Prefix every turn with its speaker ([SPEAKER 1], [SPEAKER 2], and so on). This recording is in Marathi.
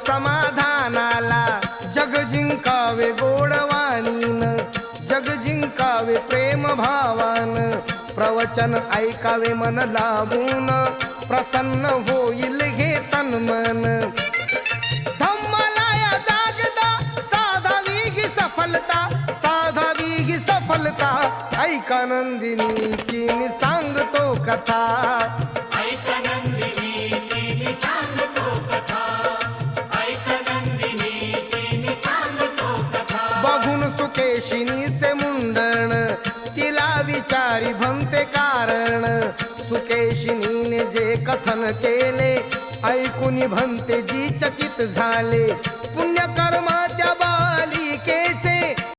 [SPEAKER 1] समाधानाला, जग जिंकावे गोडवाणीन, जग जिंकावे प्रेम भावान, प्रवचन ऐकावे मन लावून, प्रसन्न होईल हे तन मन. धम्मलाया जागदा साधावी ही सफलता, साधावी ही सफलता, ऐका नंदिनीची मी सांगतो कथा. बघून सुकेशिनीचे मुंडण, तिला विचारी भंते कारण, सुकेशिनीने जे कथन केले, ऐकून भंतेजी चकित झाले.